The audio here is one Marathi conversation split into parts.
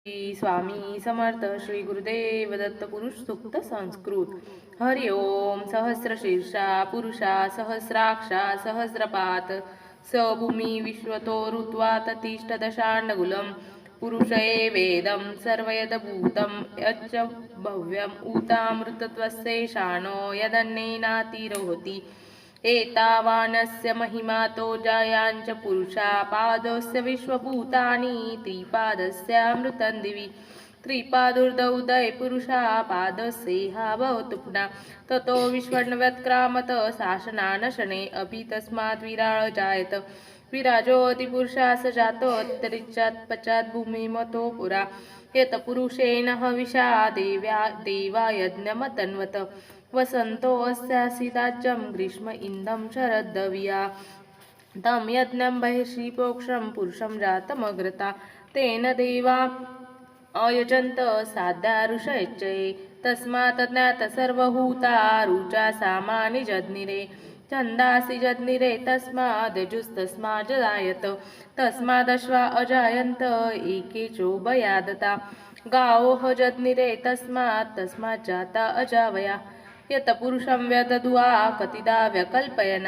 श्री स्वामी समर्थ श्री गुरुदेव दत्त पुरुष सुक्त संस्कृत हरि ओम सहस्रशीर्षा पुरुषा सहस्राक्षा सहस्रपात स भूमी विश्वतो ऋत्वा ततिष्ठ दशांडगुलम पुरुष वेदम सर्वयदभूतं यच्च भव्यम ऊतामृतत्वस्यैषाणो यदन्नेनातिरोहति एतावानस्य महिमातो जयांच पुरुषा पादस्य विश्वभूतानि त्रिपादस्यामृतं दिवि त्रिपादुर्दौदय पुरुषा पादस्येहा भवतु पुनः ततो विश्वण्व्यत्क्रामत शासनानशने अपि तस्मात् विराळ जायत विराजोऽतिपुरुषा स जातोत्तरिच्चात् पश्चात् भूमिमतो पुरा यत पुरुषेण हविषा देवा यज्ञमतन्वत वसंतो अस्यासि राज्यं ग्रीष्म इंदं शरद्दविया तं यज्ञं बहिर्षि प्रोक्षं पुरुषं जातमग्रता तेन देवा अयजन्त साध्या ऋषयच्चये तस्मात् ज्ञात सर्वभूता रुचा सामानि जज्ञिरे छन्दासि जज्ञिरे तस्मादजुस्तस्माज्जायत तस्मादश्वा अजायन्त एके चोभयादता गावोः जज्ञिरे तस्माज्जाता अजावया यत पुरुषं व्यदद्वा कतिदा व्यकल्पयन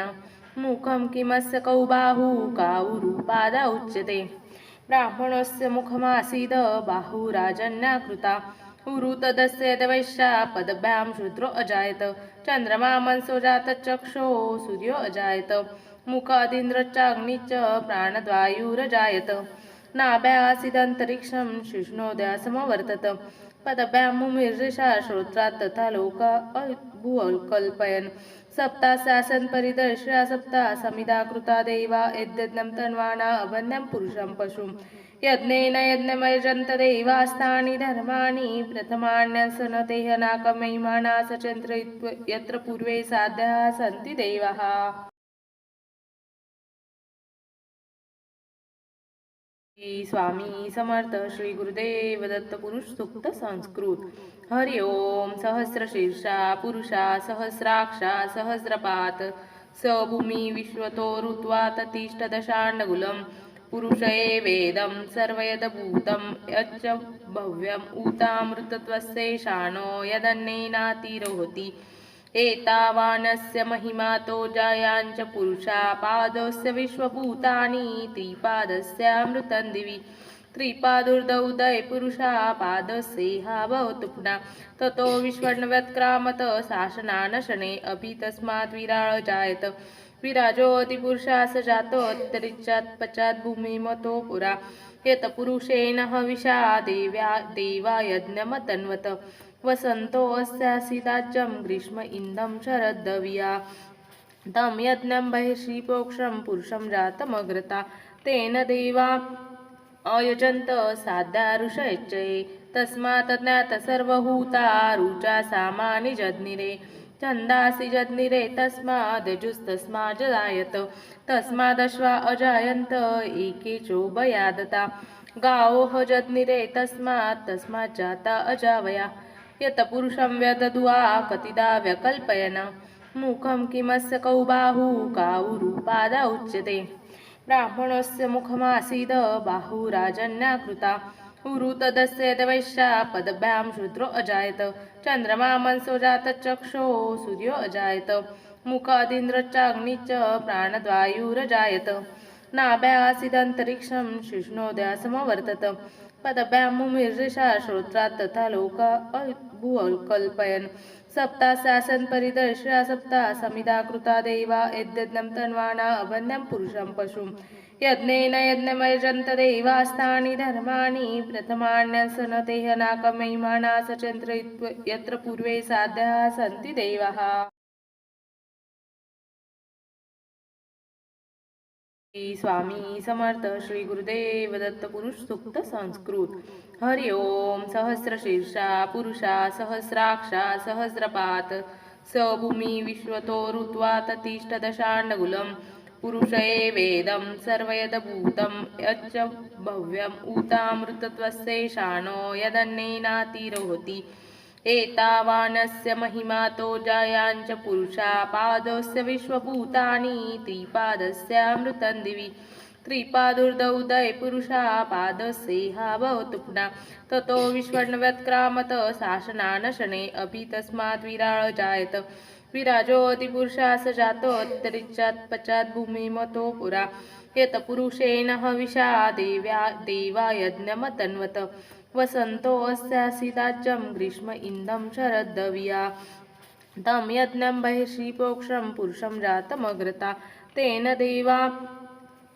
मुखं किमस्य कौ बाहू काऊरुपादा उच्यते ब्राह्मणस्य मुखमासीद बाहुराजन्याकृता उरु तदस्य वैश्या पदभ्यां शूद्रो अजायत चन्द्रमा मनसो जातचक्षो सूर्यो अजायत मुखादिन्द्रश्चाग्निश्च प्राणद्वायुरजायत नाभ्यासीदन्तरिक्षं शिष्णोदयासमवर्तत पदभ्यां मुमिर्षा श्रोत्रात् तथा लोका भुवल्कल्पयन् सप्ताशासन परिदर्श्या सप्ता समिधा कृता देवा यद्यज्ञं तन्वाना अवन्यं पुरुषं पशुं यज्ञेन यज्ञमयजन्त देवास्तानि धर्माणि प्रथमान्यसनतेह नाकमहिमाना सचन्द्र यत्र पूर्वे साध्याः सन्ति देवाः। श्री स्वामी समर्थ श्री गुरुदेव दत्त पुरुष सुक्त संस्कृत हरि ओम सहस्रशीर्षा पुरुषा सहस्राक्षा सहस्रपात स भूमी विश्वतो ऋत्वा ततिष्ठ दशांडगुलम पुरुष वेदं सर्वयदभूतं यच्च भव्यम ऊतामृतत्वस्यैषाणो यदन्नेनातिरोहति एतावानस्य महिमातो जयांच पुरुषा पादस्य विश्वभूतानि त्रिपादस्यामृतं दिवि त्रिपादुर्दौदय पुरुषा पादस्येहा भवतु पुनः ततो विश्वण्व्यत्क्रामत शासनानशने अपि तस्मात् विराळ जायत विराजोऽतिपुरुषा स जातोत्तरिच्चात् पश्चात् भूमिमतो पुरा यत पुरुषेण हविषा देवा यज्ञमतन्वत वसंतो अस्यासि राज्यं ग्रीष्म इंदं शरद्दविया तं यज्ञं बहिर्षि प्रोक्षं पुरुषं जातमग्रता तेन देवा अयजन्त साध्या ऋषयच्चये तस्मात् ज्ञात सर्वभूता रुचा सामानि जज्ञिरे छन्दासि जज्ञिरे तस्मादजुस्तस्माज्जायत तस्मादश्वा अजायन्त एके चोभयादता गावोः जज्ञिरे तस्माज्जाता अजावया यत पुरुषं व्यदद्वा कतिदा व्यकल्पयन मुखं किमस्य कौ बाहू काऊरुपादा उच्यते ब्राह्मणस्य मुखमासीद बाहुराजन्याकृता उरु तदस्य वैश्या पदभ्यां शूद्रो अजायत चन्द्रमा मनसो जातचक्षो सूर्यो अजायत मुखादिन्द्रश्चाग्निश्च प्राणद्वायुरजायत नाभ्यासीदन्तरिक्षं शिष्णोदयासमवर्तत पदभ्यां मुमिर्षा श्रोत्रात् तथा लोका भुवल्कल्पयन् सप्ताशासन परिदर्श्या सप्ता समिधा कृता देवा यद्यज्ञं तन्वाना अवन्यं पुरुषं पशुं यज्ञेन यज्ञमयजन्त देवास्तानि धर्माणि प्रथमान्यसनतेह नाकमहिमाना सचन्द्र यत्र पूर्वे साध्याः सन्ति देवाः। श्री स्वामी समर्थ श्री गुरुदेव दत्त पुरुष सुक्त संस्कृत हरि ओम सहस्रशीर्षा पुरुषा सहस्राक्षा सहस्रपात स भूमी विश्वतो ऋत्वा ततिष्ठ दशांडगुलम पुरुष वेदं सर्वयदभूतं यच्च भव्यम ऊतामृतत्वस्यैषाणो यदन्नेनातिरोहति एतावानस्य महिमातो जायांच पुरुषा पादस्य विश्वभूतानि त्रिपादस्यामृतं दिवि त्रिपादुर्दौदय पुरुषा पादस्येहा भवतु पुनः ततो विश्वण्वत्क्रामत शासनानशने अपि तस्मात् विराळ जायत विराजोऽतिपुरुषा स जातोऽन्तरिक्षात् पश्चात् भूमिमतो पुरा यत पुरुषेण हविषा देवा यज्ञमतन्वत वसन्तोऽस्यासि राज्यं ग्रीष्म इन्दं शरद्दविया तं यज्ञं बहिर्षि प्रोक्षं पुरुषं जातमग्रता तेन देवा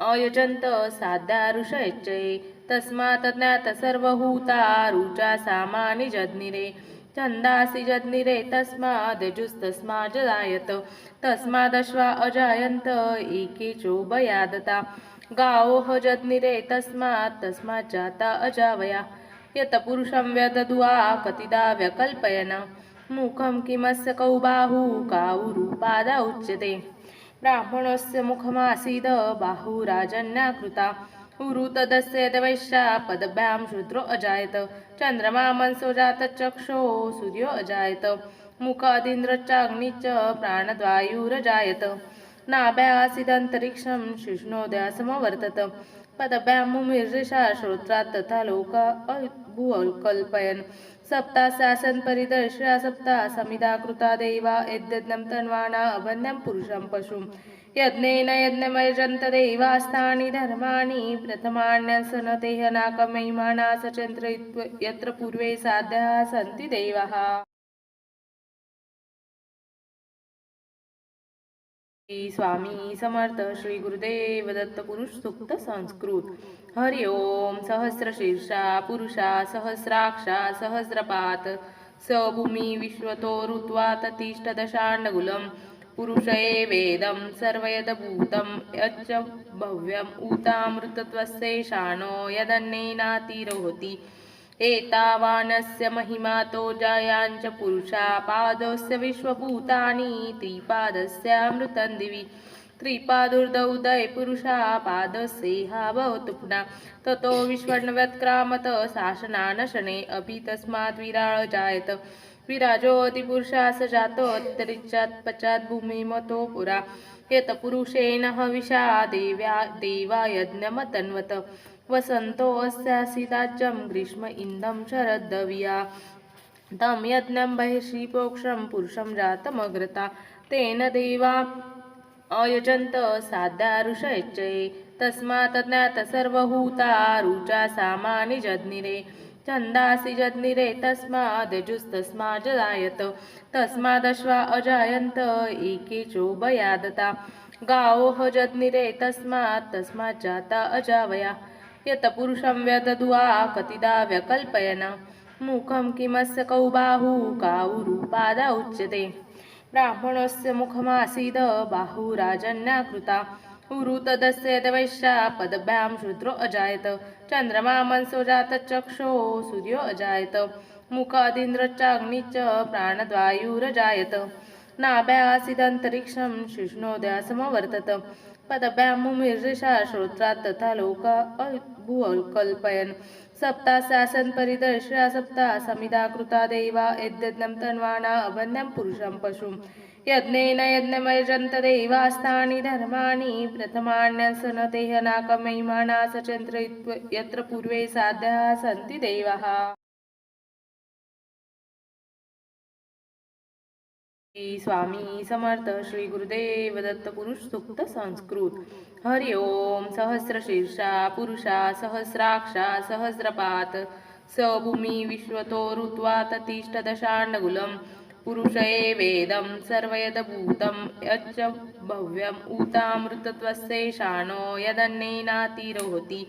अयजन्त साध्या ऋषयच्चये तस्मात् ज्ञात सर्वभूता रुचा सामानि जज्ञिरे छन्दासि जज्ञिरे तस्मादजुस्तस्माज्जायत तस्मादश्वा अजायन्त एके चोभयादता गावोः जज्ञिरे तस्माज्जाता अजावया यत पुरुषं व्यदद्वा कतिदा व्यकल्पयन् मुखं किमस्य कौ बाहू कावुरुपादा उच्यते ब्राह्मणस्य मुखमासीद बाहुराजन्याकृता उरु तदस्य देवैश्या पदभ्यां शूद्रो अजायत चन्द्रमा मनसो जातचक्षो सूर्यो अजायत मुखादिन्द्रश्चाग्निश्च प्राणद्वायुरजायत नाभ्यासीदन्तरिक्षं शिष्णोदयासमवर्तत पदभ्यां मुमिर्षा श्रोत्रात् तथा लोक भूकल्पयन् सप्ताशासन परिदर्श्या सप्ता समिधा कृता देवा यद्यज्ञं तन्वाना अवन्यं पुरुषं पशुं यज्ञेन यज्ञमयजन्त देवास्तानि धर्माणि प्रथमान्यसनतेह नाकमहिमाना सचन्द्र यत्र पूर्वे साध्याः सन्ति देवाः। श्री स्वामी समर्थ श्री गुरुदेव दत्त पुरुष सुक्त संस्कृत। हरि ओम सहस्रशीर्षा पुरुषा सहस्राक्षा सहस्रपात स भूमि विश्वतो ऋत्वा ततिष्ठ दशाण्डगुलं पुरुष वेदं सर्वयदभूतं यच्च भव्यम् ऊतामृतत्वस्यैषाणो यदन्नेनातिरोहति एतावानस्य महिमातो जायांच पुरुषा पादस्य विश्वभूतानि त्रिपादस्यामृतं दिवि त्रिपादुर्दौदय पुरुषा पादस्येहा भवतु पुनः ततो विश्वण्वत्क्रामत शासनानशने अपि तस्मात् विराळ जायत विराजोऽतिपुरुषा स जातोऽन्तरिक्षात् पश्चात् भूमिमतो पुरा यत पुरुषेण हविषा देवा यज्ञमतन्वत वसन्तोऽस्यासि राज्यं ग्रीष्म इन्दं शरद्दविया तं यज्ञं बहिर्षि प्रोक्षं पुरुषं जातमग्रता तेन देवा अयजन्त साध्या ऋषयच्चये तस्मात् ज्ञात सर्वभूता रुचा सामानि जज्ञिरे छन्दासि जज्ञिरे तस्मादजुस्तस्माज्जायत तस्मादश्वा अजायन्त एके चोभयादता गावोः जज्ञिरे तस्माज्जाता अजावया यत पुरुषं व्यदद्वा कतिदा व्यकल्पयन् मुखं किमस्य कौ बाहू कावुरुपादा उच्यते ब्राह्मणस्य मुखमासीद बाहुराजन्याकृता उरु तदस्य देवैश्या पदभ्यां शूद्रो अजायत चन्द्रमा मनसो जातचक्षो सूर्यो अजायत मुखादिन्द्रश्चाग्निश्च प्राणद्वायुरजायत नाभ्यासीदन्तरिक्षं शिष्णोदयासमवर्तत पदभ्यां मुमिर्षा श्रोत्रात् तथा लोक भूकल्पयन् सप्ताशासन परिदर्श्या सप्ता समिधा कृता देवा यद्यज्ञं तन्वाना अवन्यं पुरुषं पशुं यज्ञेन यज्ञमयजन्त देवास्तानि धर्माणि प्रथमान्यसनतेह नाकमहिमाना सचन्द्र यत्र पूर्वे साध्याः सन्ति देवाः। श्री स्वामी समर्थ श्री गुरुदेव दत्त पुरुष सुक्त संस्कृत। हरि ओम सहस्रशीर्षा पुरुषा सहस्राक्षा सहस्रपात स भूमि विश्वतो ऋत्वा ततिष्ठ दशाण्डगुलं पुरुष वेदं सर्वयदभूतं यच्च भव्यम् ऊतामृतत्वस्यैषाणो यदन्नेनातिरोहति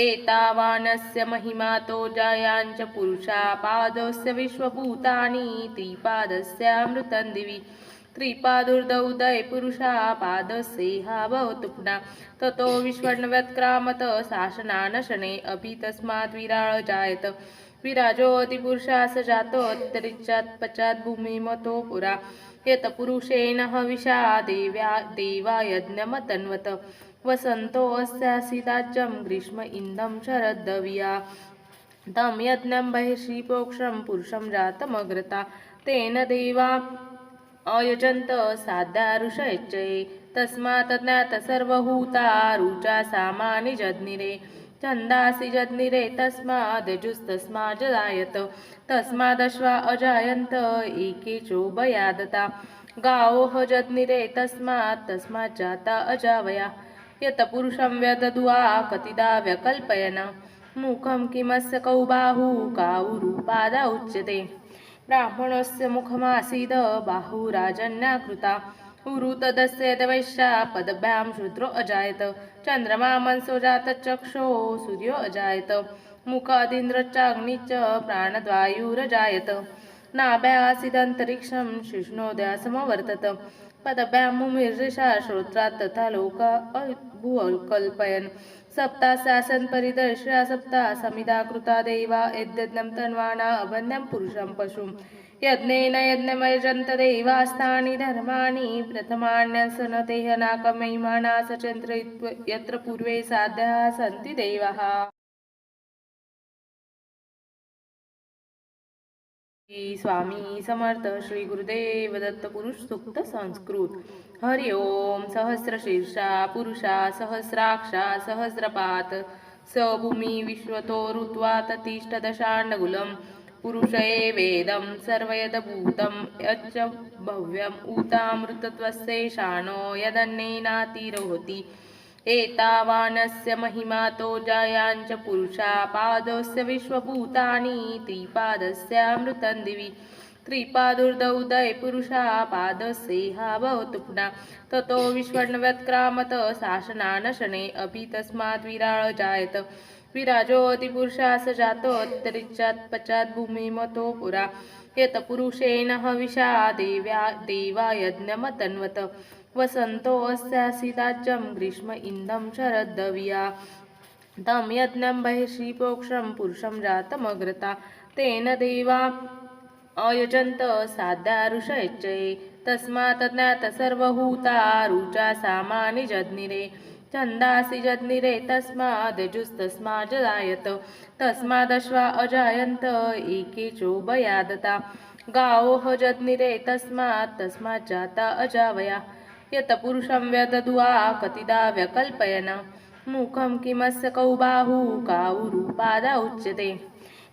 एतावानस्य महिमातो जायांच पुरुषा पादस्य विश्वभूतानि त्रिपादस्यामृतं दिवि त्रिपादुर्दौदय पुरुषा पादस्येहा भवतु पुनः ततो विश्वण्वत्क्रामत शासनानशने अपि तस्मात् विराळ जायत विराजोऽतिपुरुषा स जातोऽन्तरिक्षात् पश्चात् भूमिमतो पुरा यत पुरुषेण हविषा देवा यज्ञमतन्वत वसन्तोऽस्यासि राज्यं ग्रीष्म इन्दं शरद्दविया तं यज्ञं बहिर्षि प्रोक्षं पुरुषं जातमग्रता तेन देवा अयजन्त साध्या ऋषयच्चये तस्मात् ज्ञात सर्वभूता रुचा सामानि जज्ञिरे छन्दासि जज्ञिरे तस्मादजुस्तस्माज्जायत तस्मादश्वा अजायन्त एके चोभयादता गावोः जज्ञिरे तस्माज्जाता अजावया यत पुरुषं व्यदद्वा कतिदा व्यकल्पयन् मुखं किमस्य कौ बाहू काऊरुपादा उच्यते ब्राह्मणस्य मुखमासीद बाहुराजन्याकृता उरु तदस्य वैश्या पदभ्यां शूद्रो अजायत चन्द्रमा मनसो जातचक्षो सूर्यो अजायत मुखादिन्द्रश्चाग्निश्च प्राणद्वायुरजायत नाभ्यासीदन्तरिक्षं शिष्णोदयासमवर्तत पदभ्यां मुमिर्षा श्रोत्रात् तथा लोका भूकल्पयन् सप्तासासन् परिदर्श्या सप्ता समिधा कृता देवा यद्यज्ञं तन्वाना अभन्यं पुरुषं पशुं यज्ञेन यज्ञमयजन्त देवास्तानि धर्माणि प्रथमान्यसनतेह नाकमहिमाना सचन्द्र यत्र पूर्वे साध्याः सन्ति देवाः। श्री स्वामी समर्थ श्री गुरुदेव दत्त पुरुष सुक्त संस्कृत हरि ओम सहस्रशीर्षा पुरुषा सहस्राक्षा सहस्रपात स भूमी विश्वतो ऋत्वा ततिष्ठ दशांडगुलम पुरुष वेदं सर्वयदभूतं यच्च भव्यम् ऊतामृतत्वस्यैषाणो यदन्नेनातिरोहति एतावानस्य महिमातो जायांच पुरुषा पादस्य विश्वभूतानि त्रिपादस्यामृतं दिवि त्रिपादुर्दौदय पुरुषा पादस्येहा भवतु पुनः ततो विश्वण्वत्क्रामत शासनानशने अपि तस्मात् विराळ जायत विराजोऽति पुरुषा स जातोऽन्तरिक्षात् पश्चात् भूमिमतो पुरा यत पुरुषेण हविषा देवा यज्ञमतन्वत वसन्तो अस्यासि राज्यं ग्रीष्म इन्दं शरद्दविया तं यज्ञं बहिर्षि प्रोक्षं पुरुषं जातमग्रता तेन देवा अयजन्त साध्या ऋषयच्चये तस्मात् ज्ञात सर्वभूता रुचा सामानि जज्ञिरे छन्दासि जज्ञिरे तस्मादजुस्तस्माज्जायत तस्मादश्वा अजायन्त एके चोभयादता गावोः जज्ञिरे तस्माज्जाता अजावया यत पुरुषं व्यदद्वा कतिदा व्यकल्पयन् मुखं किमस्य कौ बाहू काऊरुपादा उच्यते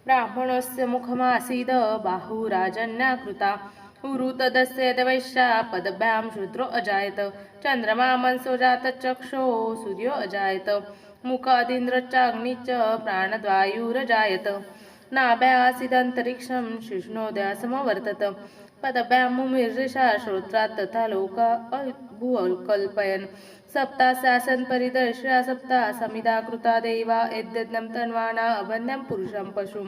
ब्राह्मणस्य मुखमासीद बाहुराजन्याकृता उरु तदस्य वैश्या पदभ्यां शूद्रो अजायत चन्द्रमा मनसो जातचक्षो सूर्यो अजायत मुखादिन्द्रश्चाग्निश्च प्राणद्वायुरजायत नाभ्यासीदन्तरिक्षं शिष्णोदयासमवर्तत पदभ्यां मुमिर्षा श्रोत्रात् तथा लोका भूकल्पयन् सप्तासासन् परिदर्श्या सप्ता समिधा कृता देवा यद्यज्ञं तन्वाना अभन्यं पुरुषं पशुं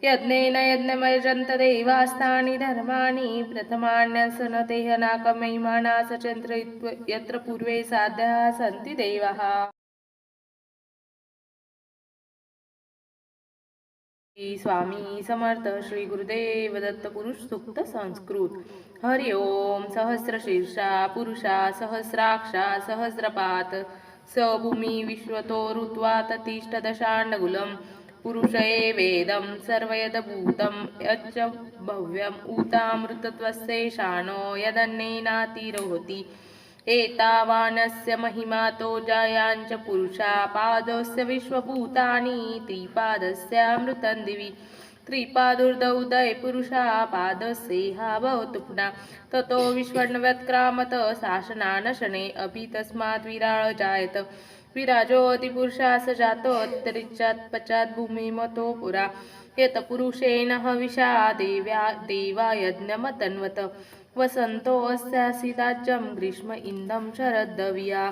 यज्ञेन यज्ञमयजन्त देवास्तानि धर्माणि प्रथमान्यसनतेह नाकमहिमाना सचन्द्र यत्र पूर्वे साध्याः सन्ति देवाः। श्री स्वामी समर्थ श्री गुरुदेव दत्त पुरुष सुक्त संस्कृत हरि ओम सहस्रशीर्षा पुरुषा सहस्राक्षा सहस्रपात स भूमी विश्वतो ऋत्वा ततिष्ठ दशांडगुलम पुरुष वेदं सर्वयदभूतं यच्च भव्यम् ऊतामृतत्वस्यैषाणो यदन्नेनातिरोहति एतावानस्य महिमातो जायांच पुरुषा पादस्य विश्वभूतानि त्रिपादस्यामृतं दिवि त्रिपादुर्दौदय पुरुषा पादस्येहा भवतु पुनः ततो विश्वण्वत्क्रामत शासनानशने अपि तस्मात् विराळ जायत विराजोऽति पुरुषा स जातोऽन्तरिक्षात् पश्चात् भूमिमतो पुरा यत पुरुषेण हविषा देवा यज्ञमतन्वत वसन्तो अस्यासि राज्यं ग्रीष्म इन्दं शरद्दविया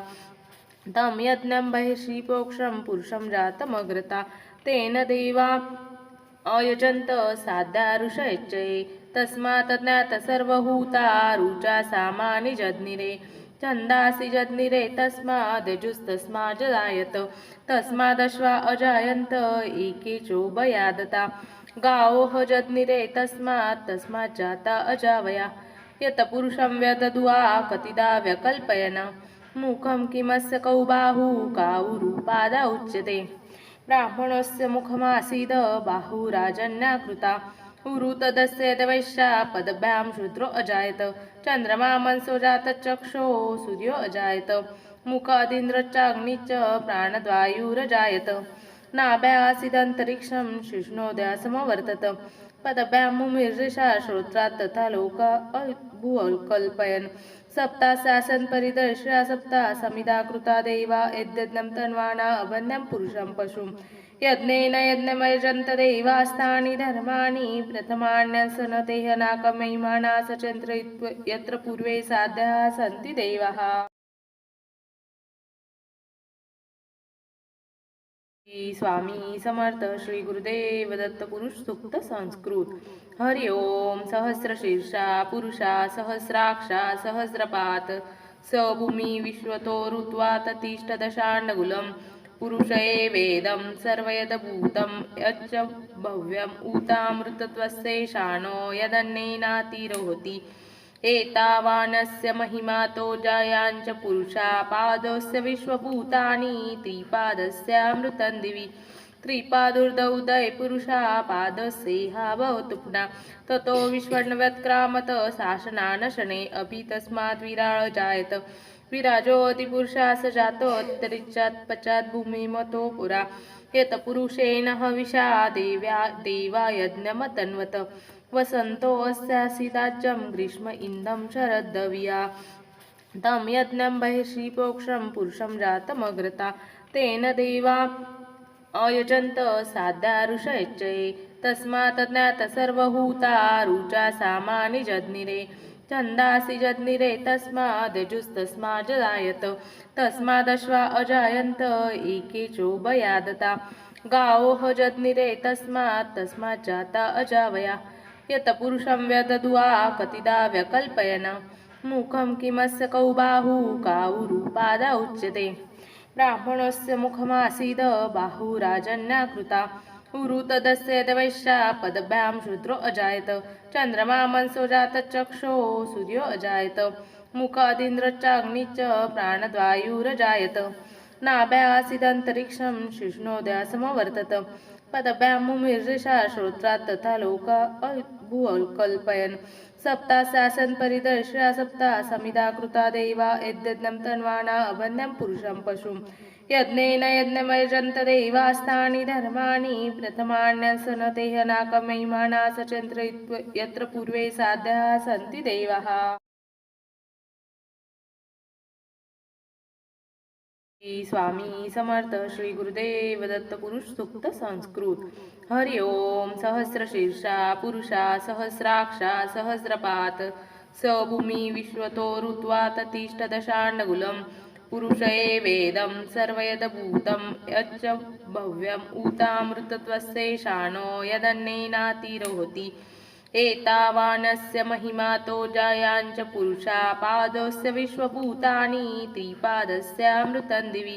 तं यज्ञं बहिर्षि प्रोक्षं पुरुषं जातमग्रता तेन देवा अयजन्त साध्या ऋषयच्चये तस्मात् ज्ञात सर्वभूता रुचा सामानि जज्ञिरे छन्दासि जज्ञिरे तस्मादजुस्तस्माज्जायत तस्मादश्वा अजायन्त एके चोभयादता गावोः जज्ञिरे तस्माज्जाता अजावया यत पुरुषं व्यदद्वा कतिदा व्यकल्पयन् मुखं किमस्य कौ बाहू काऊरुपादा उच्यते ब्राह्मणस्य मुखमासीद बाहुराजन्याकृता उरु तदस्य वैश्या पदभ्यां शूद्रो अजायत चंद्रमा मनसो जातचक्षो सूर्यो अजायत मुखादिन्द्रश्चाग्निश्च प्राणद्वायुरजायत नाभ्यासीदन्तरिक्षं शिष्णोदयासमवर्तत पदभ्यां मुमिर्षा श्रोत्रात् तथा लोका भूकल्पयन् सप्तासासन परिदर्श्या सप्ता समिधा कृता देवा यद्यज्ञं तन्वाना अवन्यं पुरुषं पशुं यज्ञेन यज्ञमयजन्त देवास्तानि धर्माणि प्रथमान्यसनतेह नाकमहिमाना सचन्द्र यत्र पूर्वे साध्याः सन्ति देवाः। श्री स्वामी समर्थ श्री गुरुदेव दत्त पुरुष सुक्त संस्कृत। हरि ओम सहस्रशीर्षा पुरुषा सहस्राक्षा सहस्रपात स भूमी विश्वतो ऋत्वा ततिष्ठ दशांडगुलम पुरुष वेदम सर्वयदभूतं यच्च भव्यम ऊतामृतत्वस्यैषाणो यदन्नेनातिरोहति एतावानस्य महिमातो जायांच पुरुषा पादस्य विश्वभूतानि त्रिपादस्यामृतं दिवि त्रिपादुर्दौदय पुरुषा पादस्येहा भवतु पुनः ततो विश्वन्वत्क्रामत शासनानशने अपि तस्मात् विराळ जायत विराजोऽतिपुरुषा स जातोऽन्तरिक्षात् पश्चात् भूमिमतो पुरा यत पुरुषेण हविषा देवा यज्ञमतन्वत वसन्तोऽस्यासीदाज्यं ग्रीष्म इन्दं शरद्दविया तं यज्ञं बहिर्षिपोक्षं पुरुषं जातमग्रता तेन देवा अयजन्त साध्या ऋषयश्चये तस्मात् ज्ञात सर्वभूता रुचा सामानि जज्ञिरे छन्दासि जज्ञिरे तस्मादजुस्तस्माज्जायत तस्मादश्वा अजायन्त एके चोभयादता गावोः जज्ञिरे तस्माज्जाता अजावया यत पुरुषं व्यददुआ कतिदा व्यकल्पयन् मुखं किमस्य कौ बाहू काऊरुपादा उच्यते ब्राह्मणस्य मुखमासीद बाहुराजन्याकृता उरु तदस्य वैश्या पदभ्यां शूद्रो अजायत चंद्रमा मनसो जातचक्षो सूर्यो अजायत मुखादिन्द्रश्चाग्निश्च प्राणद्वायुरजायत नाभ्यासीदन्तरिक्षं शिष्णोदयासमवर्तत पदभ्यां मुमिर्षा श्रोत्रात् तथा लोका भूकल्पयन् सप्तासासन परिदर्श्या सप्ता समिधा कृता देवा यद्यज्ञं तन्वाना अवन्यं पुरुषं पशुं यज्ञेन यज्ञमयजन्त देवास्तानि धर्माणि प्रथमान्यसनतेह नाकमहिमाना सचन्द्र यत्र पूर्वे साध्याः सन्ति देवाः। श्री स्वामी समर्थ श्री गुरुदेव दत्त पुरुष सुक्त संस्कृत। हरि ओम सहस्रशीर्षा पुरुषा सहस्राक्षा सहस्रपात स भूमी विश्वतो ऋत्वा ततिष्ठ दशांडगुलम पुरुष वेदं सर्वयदभूतं यच्च भव्यम ऊतामृतत्वस्यैषाणो यदन्नेनातिरोहति एतावानस्य महिमातो जायांच पुरुषा पादस्य विश्वभूतानि त्रिपादस्यामृतं दिवि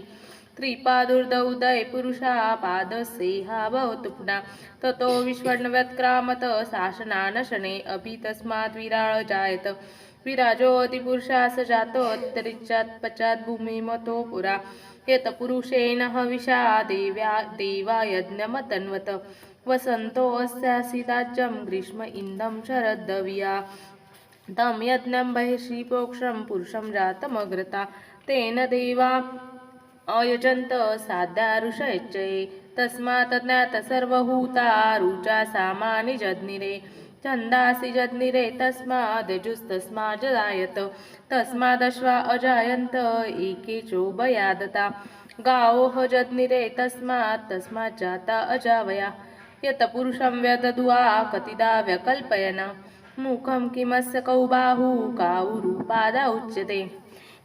त्रिपादुर्दौदय पुरुषा पादस्येहा भवतु पुनः ततो विश्वन्वत्क्रामत शासनानशने अपि तस्मात् विराळ जायत विराजोऽतिपुरुषा स जातोऽन्तरिक्षात् पश्चात् भूमिमतो पुरा यत पुरुषेण हविषा देवा यज्ञमतन्वत वसन्तोऽस्यासीदाज्यं ग्रीष्म इन्दं शरद्दविया तं यज्ञं बहिर्षिपोक्षं पुरुषं जातमग्रता तेन देवा अयजन्त साध्या ऋषयश्चये तस्मात् ज्ञात सर्वभूता रुचा सामानि जज्ञिरे छन्दासि जज्ञिरे तस्मादजुस्तस्माज्जायत तस्मादश्वा अजायन्त एके चोभयादता गावोः जज्ञिरे तस्माज्जाता अजावया यत पुरुषं व्यददुआ कतिदा व्यकल्पयन् मुखं किमस्य कौ बाहू काऊरुपादा उच्यते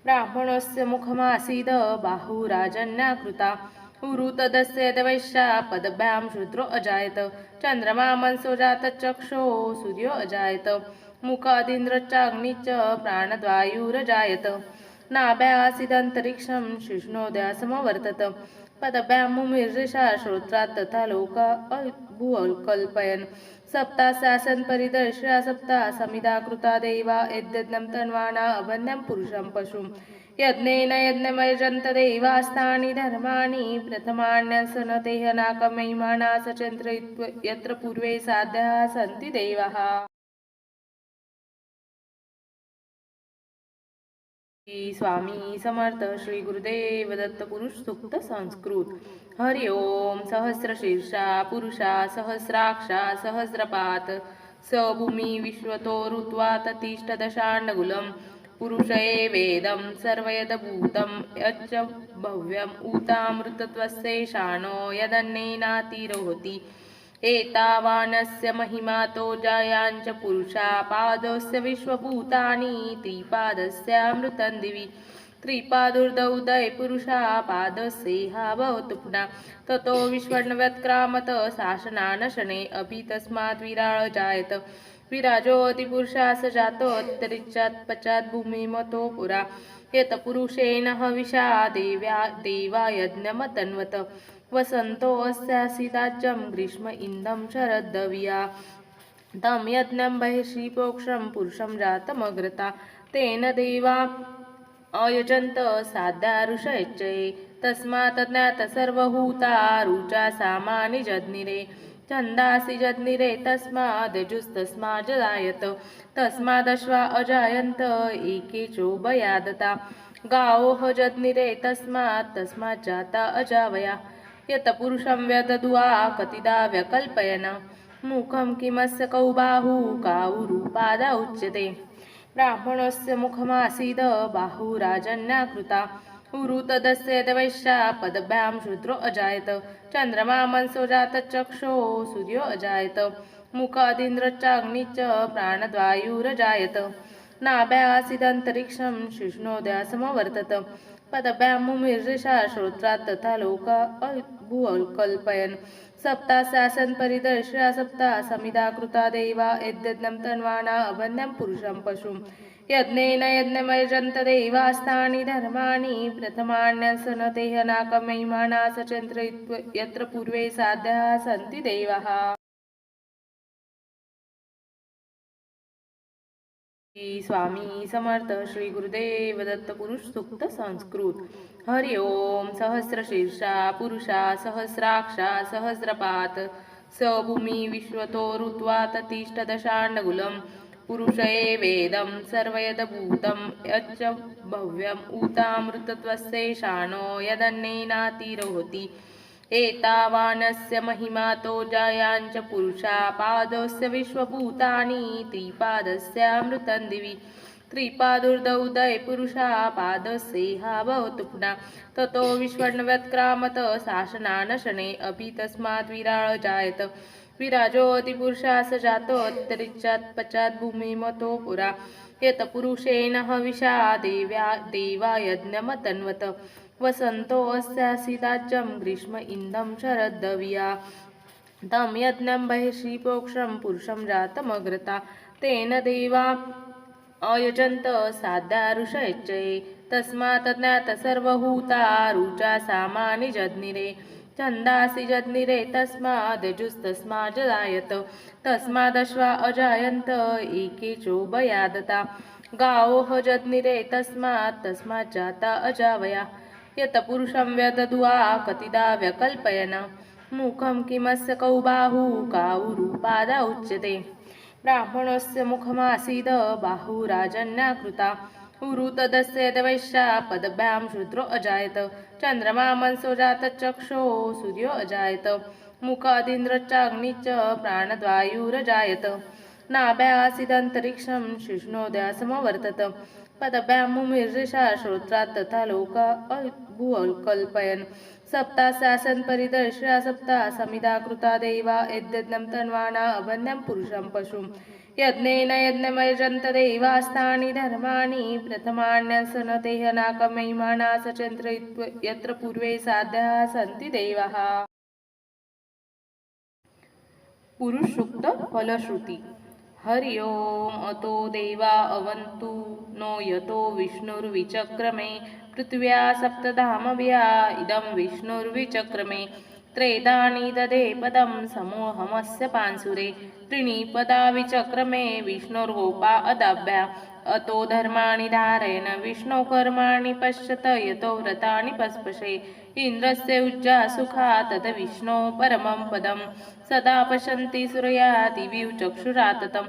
ब्राह्मणस्य मुखमासीद बाहुराजन्याकृता उरु तदस्य वैश्या पदभ्यां शूद्रो अजायत चंद्रमा मनसो जातचक्षो सूर्यो अजायत मुखादिन्द्रश्चाग्निश्च प्राणद्वायुरजायत नाभ्यासीदन्तरिक्षं शिष्णोदयासमवर्तत पदभ्यां मुमिर्षा श्रोत्रात् तथा लोका भूकल्पयन् सप्तासासन परिदर्श्या सप्ता समिधा कृता देवा यद्यज्ञं तन्वाना अवन्यं पुरुषं पशुं यज्ञेन यज्ञमयजन्त देवास्तानि धर्माणि प्रथमान्यसनतेह नाकमहिमाना सचन्द्र यत्र पूर्वे साध्याः सन्ति देवाः। श्री स्वामी समर्थ श्री गुरुदेव दत्त पुरुष सुक्त संस्कृत। हरि ओम. सहस्रशीर्षा पुरुषा सहस्राक्षा सहस्रपात स भूमी विश्वतो ऋत्वा ततिष्ठ दशांडगुलम पुरुष वेदम सर्वयदभूतं यच्च भव्यम ऊतामृतत्वस्यैषाणो यदन्नेनातिरोहति एतावानस्य महिमातो जायांच पुरुषा पादस्य विश्वभूतानि त्रिपादस्यामृतं दिवि त्रिपादुर्दौदय पुरुषा पादस्येहा भवतु पुनः ततो विश्वण्व्यत्क्रामत शासनानशने अपि तस्मात् विराळ जायत विराजोऽतिपुरुषा स जातोऽन्तरिक्षात् पश्चात् भूमिमतो पुरा यत पुरुषेण हविषा देवा यज्ञमतन्वत वसन्तो अस्यासि राज्यं ग्रीष्म इन्दं शरद्दविया तं यज्ञं बहिर्षि प्रोक्षं पुरुषं जातमग्रता तेन देवा अयजन्त साध्या ऋषयच्चये तस्मात् ज्ञात सर्वभूता रुचा सामानि जज्ञिरे छन्दासि जज्ञिरे तस्मादजुस्तस्माज्जायत तस्मादश्वा अजायन्त एके चोभयादता गावोः जज्ञिरे तस्माज्जाता अजावया यत पुरुषं व्यदद्वा कतिदा व्यकल्पयन् मुखं किमस्य कौ बाहू कावुरुपादा उच्यते ब्राह्मणस्य मुखमासीद बाहुराजन्याकृता उरु तदस्य वैश्या पदभ्यां शूद्रो अजायत चन्द्रमा मनसो जातचक्षो सूर्यो अजायत मुखादिन्द्रश्चाग्निश्च प्राणद्वायुरजायत नाभ्यासीदन्तरिक्षं शिष्णोदयासमवर्तत पदभ्यां मुमिर्षा श्रोत्रात् तथा लोका भूकल्पयन् सप्तासासन् परिदर्श्य सप्ता समिधा कृता देवा यद्यज्ञं तन्वाना अवन्यं पुरुषं पशुं यज्ञेन यज्ञमयजन्त देवास्तानि धर्माणि प्रथमान्यसनतेह नाकमहिमाना सचन्द्र यत्र पूर्वे साध्याः सन्ति देवाः। श्री स्वामी समर्थ श्री गुरुदेव दत्त पुरुष सुक्त संस्कृत। हरि ओम. सहस्रशीर्षा पुरुषा सहस्राक्षा सहस्रपात स भूमी विश्वतो ऋत्वा ततिष्ठ दशांडगुलम पुरुष वेदं सर्वयदभूतं यच्च भव्यम ऊतामृतत्वस्यैषाणो यदन्नेनातिरोहति एतावानस्य महिमातो जायांच पुरुषा पादस्य विश्वभूतानि त्रिपादस्यामृतं दिवि त्रिपादुर्दौदय पुरुषा पादस्येहा भवतु पुनः ततो विश्वण्व्यत्क्रामत शासनानशने अपि तस्मात् विराळ जायत विराजोऽतिपुरुषा स जातोऽन्तरिक्षात् पश्चात् भूमिमतो पुरा यत पुरुषेण हविषा देवा यज्ञमतन्वत वसन्तो अस्यासि राज्यं ग्रीष्म इन्दं शरद्दविया तं यज्ञं बहिर्षि प्रोक्षं पुरुषं जातमग्रता तेन देवा अयजन्त साध्या ऋषयच्चये तस्मात् ज्ञात सर्वभूता रुचा सामानि जज्ञिरे छन्दासि जज्ञिरे तस्मादजुस्तस्माज्जायत तस्मादश्वा अजायन्त एके चोभयादता गावोः जज्ञिरे तस्माज्जाता अजावया यत पुरुषं व्यदद्वा कतिदा व्यकल्पयन् मुखं किमस्य कौ बाहू कावुरुपादा उच्यते ब्राह्मणस्य मुखमासीद बाहुराजन्याकृता उरु तदस्य वैश्या पदभ्यां शूद्रो अजायत चन्द्रमा मनसो जातचक्षो सूर्यो अजायत मुखादिन्द्रश्चाग्निश्च प्राणद्वायुरजायत नाभ्यासीदन्तरिक्षं शिष्णोदयासमवर्तत पदभ्यां मुमिर्षा श्रोत्रात् तथा लोका भूकल्पयन् सप्तासासन् परिदर्श्य सप्ता समिधा कृता देवा यद्यज्ञं तन्वाना अवन्यं पुरुषं पशुं यज्ञेन यज्ञमयजन्त देवास्तानि धर्माणि प्रथमान्यसनतेह नाकमहिमाना सचन्द्र यत्र पूर्वे साध्याः सन्ति देवाः। पुरुष सूक्त फलश्रुती। हरि ओम. अतो देवा अवन्तु नो यतो विष्णुर्विचक्रमे पृथिव्या सप्तधामव्या इदं विष्णुर्विचक्रमे त्रेधानि ददे पदं समूहमस्य पांसुरे त्रीणि पदा विचक्रमे विष्णोर्गोपा अदाभ्या अतो धर्माणि धारयन् विष्णो कर्माणि पश्यत यतो व्रतानि पस्पशे इंद्रस्य उज्जा सुखा तद विष्णो परमं पदं सदा पश्यन्ति सूर्या दिवि चक्षुराततं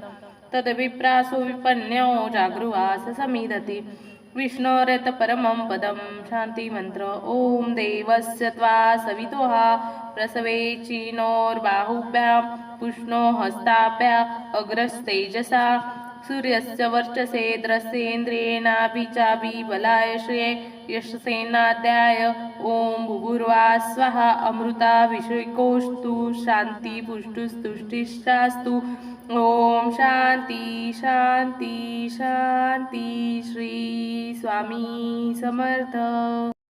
तद्विप्रासो विपन्यो जागृवास समीदति विष्णोरेत परमं पदं शांती मंत्र ओम देवस्य त्वा सवितोहा प्रसवेचिनोर्बाहुभ्यां पुष्णो हस्ताभ्या अग्रस्तेजसा सूर्यस्य वर्चसे द्रस्येन्द्रियेणाभिचाभि बलाय श्रिये यशसेनाध्याय ओम भूर्भुवः स्वः अमृताभिषेकोऽस्तु शांती पुष्टुस्तुष्टिश्चास्तु ओम शांती शांती शांती श्री स्वामी समर्थ